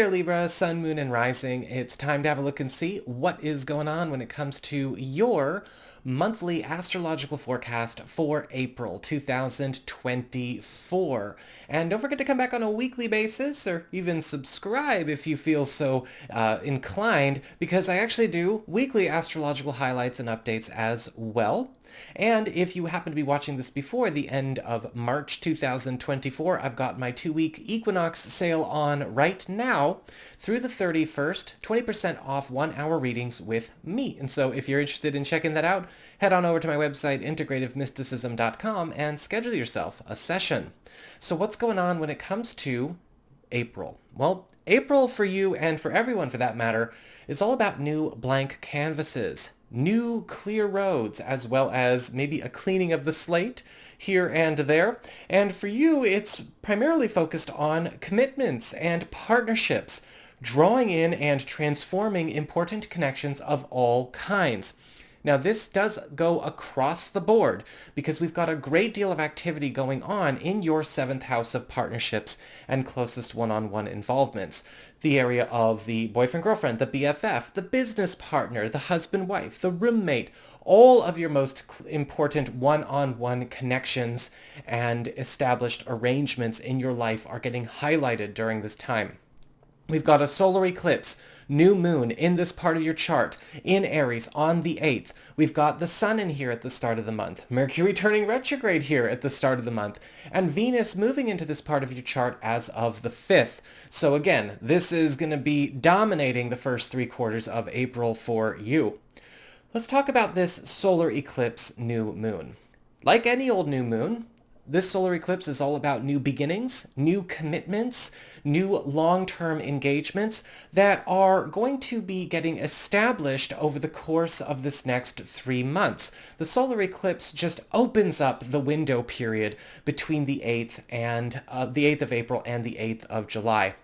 there, Libra, Sun, Moon, and Rising. It's time to have a look and see what is going on when it comes to your monthly astrological forecast for April 2024. And don't forget to come back on a weekly basis or even subscribe if you feel so inclined, because I actually do weekly astrological highlights and updates as well. And if you happen to be watching this before the end of March 2024, I've got my 2-week equinox sale on right now through the 31st, 20% off 1-hour readings with me. And so if you're interested in checking that out, head on over to my website, integrativemysticism.com, and schedule yourself a session. So what's going on when it comes to April? Well, April for you, and for everyone for that matter, is all about new blank canvases, new clear roads, as well as maybe a cleaning of the slate here and there. And for you, it's primarily focused on commitments and partnerships, drawing in and transforming important connections of all kinds. Now, this does go across the board because we've got a great deal of activity going on in your 7th house of partnerships and closest one-on-one involvements. The area of the boyfriend-girlfriend, the BFF, the business partner, the husband-wife, the roommate, all of your most important one-on-one connections and established arrangements in your life are getting highlighted during this time. We've got a solar eclipse, new moon in this part of your chart, in Aries on the 8th. We've got the sun in here at the start of the month, Mercury turning retrograde here at the start of the month, and Venus moving into this part of your chart as of the 5th. So again, this is going to be dominating the first 3 quarters of April for you. Let's talk about this solar eclipse new moon. Like any old new moon, this solar eclipse is all about new beginnings, new commitments, new long-term engagements that are going to be getting established over the course of this next 3 months. The solar eclipse just opens up the window period between the 8th of April and the 8th of July.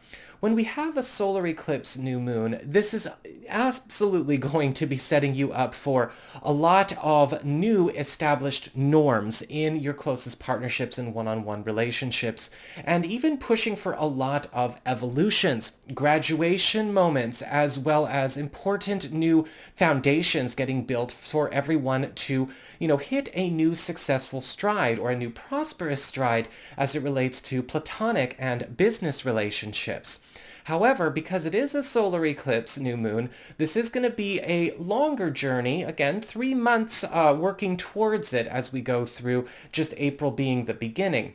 When we have a solar eclipse new moon, this is absolutely going to be setting you up for a lot of new established norms in your closest partnerships and one-on-one relationships, and even pushing for a lot of evolutions, graduation moments, as well as important new foundations getting built for everyone to, hit a new successful stride or a new prosperous stride as it relates to platonic and business relationships. However, because it is a solar eclipse new moon, this is going to be a longer journey, again, 3 months working towards it as we go through, just April being the beginning.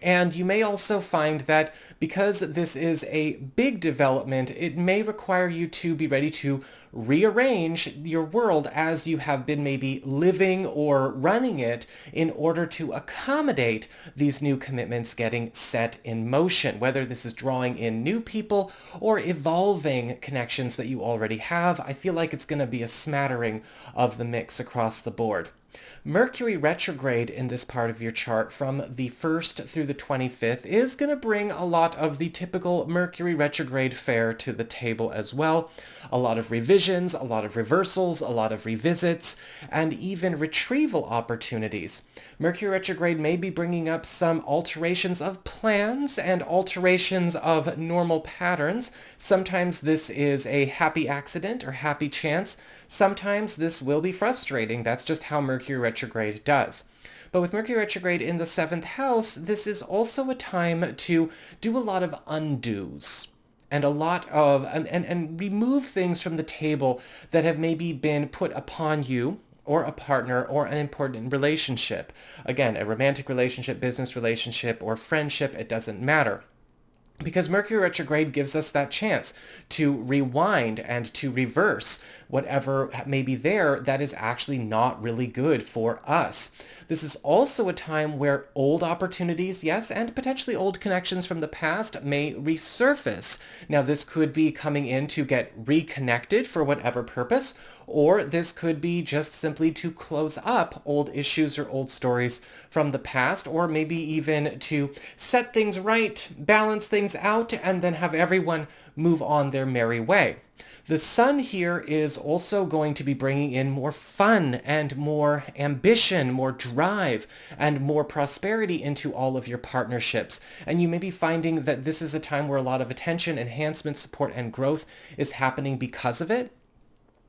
And you may also find that because this is a big development, it may require you to be ready to rearrange your world as you have been maybe living or running it in order to accommodate these new commitments getting set in motion, whether this is drawing in new people or evolving connections that you already have. I feel like it's going to be a smattering of the mix across the board. Mercury retrograde in this part of your chart from the 1st through the 25th is going to bring a lot of the typical Mercury retrograde fare to the table as well. A lot of revisions, a lot of reversals, a lot of revisits, and even retrieval opportunities. Mercury retrograde may be bringing up some alterations of plans and alterations of normal patterns. Sometimes this is a happy accident or happy chance. Sometimes this will be frustrating. That's just how Mercury retrograde does. But with Mercury retrograde in the 7th house, this is also a time to do a lot of undos and a lot of and remove things from the table that have maybe been put upon you or a partner or an important relationship. Again, a romantic relationship, business relationship, or friendship, it doesn't matter. Because Mercury retrograde gives us that chance to rewind and to reverse whatever may be there that is actually not really good for us. This is also a time where old opportunities, yes, and potentially old connections from the past may resurface. Now, this could be coming in to get reconnected for whatever purpose, Or this could be just simply to close up old issues or old stories from the past, or maybe even to set things right, balance things out, and then have everyone move on their merry way. The sun here is also going to be bringing in more fun and more ambition, more drive, and more prosperity into all of your partnerships. And you may be finding that this is a time where a lot of attention, enhancement, support, and growth is happening because of it.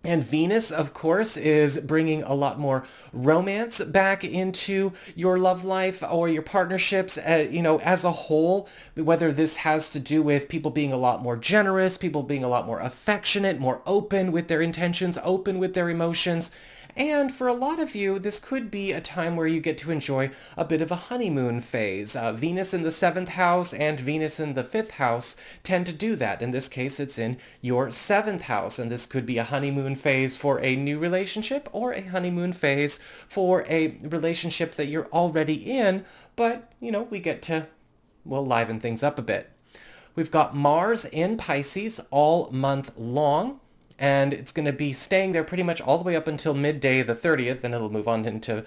And Venus, of course, is bringing a lot more romance back into your love life or your partnerships, as a whole, whether this has to do with people being a lot more generous, people being a lot more affectionate, more open with their intentions, open with their emotions. And for a lot of you, this could be a time where you get to enjoy a bit of a honeymoon phase. Venus in the 7th house and Venus in the 5th house tend to do that. In this case, it's in your 7th house, and this could be a honeymoon phase for a new relationship or a honeymoon phase for a relationship that you're already in, but, we get to, liven things up a bit. We've got Mars in Pisces all month long, and it's going to be staying there pretty much all the way up until midday the 30th, then it'll move on into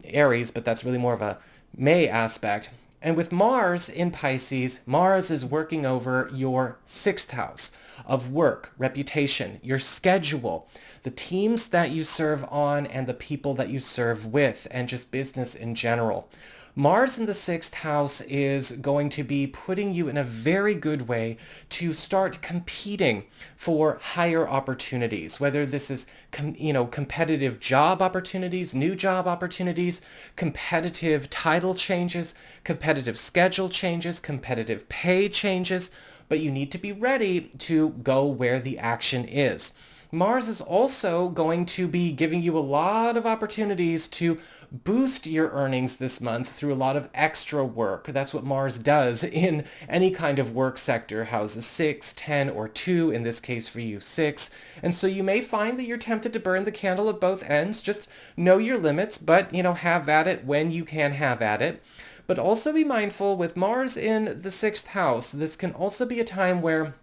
Aries, but that's really more of a May aspect. And with Mars in Pisces, Mars is working over your 6th house of work, reputation, your schedule, the teams that you serve on, and the people that you serve with, and just business in general. Mars in the 6th house is going to be putting you in a very good way to start competing for higher opportunities, whether this is, competitive job opportunities, new job opportunities, competitive title changes, competitive schedule changes, competitive pay changes, but you need to be ready to go where the action is. Mars is also going to be giving you a lot of opportunities to boost your earnings this month through a lot of extra work. That's what Mars does in any kind of work sector, houses 6, 10, or 2, in this case for you 6. And so you may find that you're tempted to burn the candle at both ends. Just know your limits, but, have at it when you can have at it. But also be mindful with Mars in the 6th house, this can also be a time where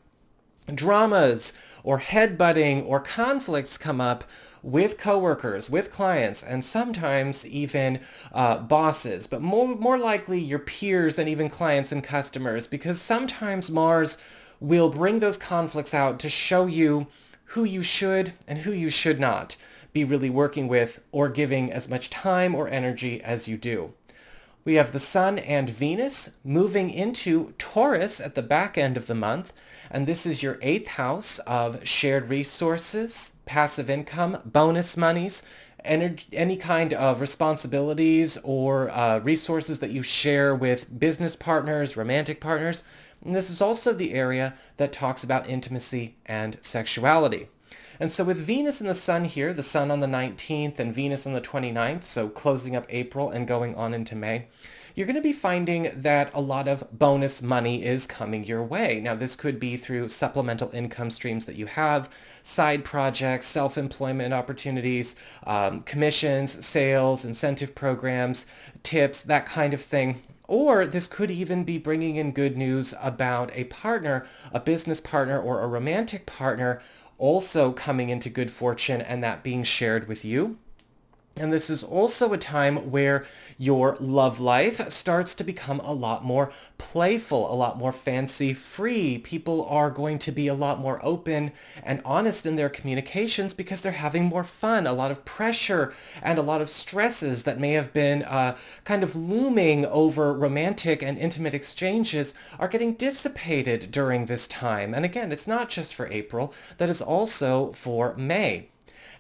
dramas or headbutting or conflicts come up with coworkers, with clients, and sometimes even bosses, but more likely your peers and even clients and customers, because sometimes Mars will bring those conflicts out to show you who you should and who you should not be really working with or giving as much time or energy as you do. We have the Sun and Venus moving into Taurus at the back end of the month, and this is your 8th house of shared resources, passive income, bonus monies, any kind of responsibilities or resources that you share with business partners, romantic partners. And this is also the area that talks about intimacy and sexuality. And so with Venus and the Sun here, the Sun on the 19th and Venus on the 29th, so closing up April and going on into May, you're going to be finding that a lot of bonus money is coming your way. Now, this could be through supplemental income streams that you have, side projects, self-employment opportunities, commissions, sales, incentive programs, tips, that kind of thing. Or this could even be bringing in good news about a partner, a business partner, or a romantic partner also coming into good fortune and that being shared with you. And this is also a time where your love life starts to become a lot more playful, a lot more fancy-free. People are going to be a lot more open and honest in their communications because they're having more fun. A lot of pressure and a lot of stresses that may have been kind of looming over romantic and intimate exchanges are getting dissipated during this time. And again, it's not just for April. That is also for May.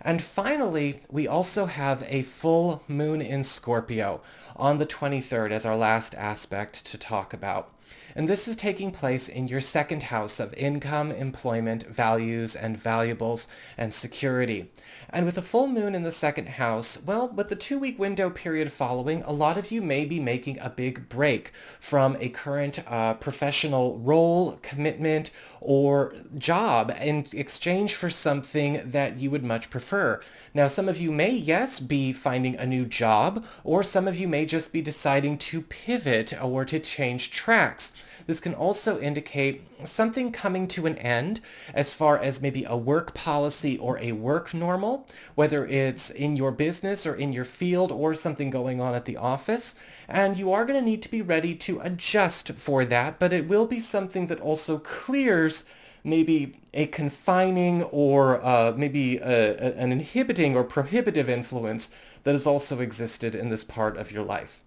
And finally, we also have a full moon in Scorpio on the 23rd as our last aspect to talk about. And this is taking place in your 2nd house of income, employment, values, and valuables, and security. And with a full moon in the 2nd house, with the 2-week window period following, a lot of you may be making a big break from a current professional role, commitment, or job in exchange for something that you would much prefer. Now, some of you may, yes, be finding a new job, or some of you may just be deciding to pivot or to change tracks. setbacks. This can also indicate something coming to an end as far as maybe a work policy or a work normal, whether it's in your business or in your field or something going on at the office. And you are going to need to be ready to adjust for that, but it will be something that also clears maybe a confining or maybe an inhibiting or prohibitive influence that has also existed in this part of your life.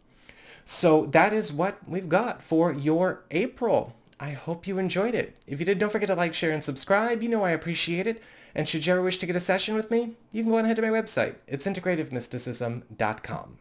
So that is what we've got for your April. I hope you enjoyed it. If you did, don't forget to like, share, and subscribe. You know I appreciate it. And should you ever wish to get a session with me, you can go ahead to my website. It's integrativemysticism.com.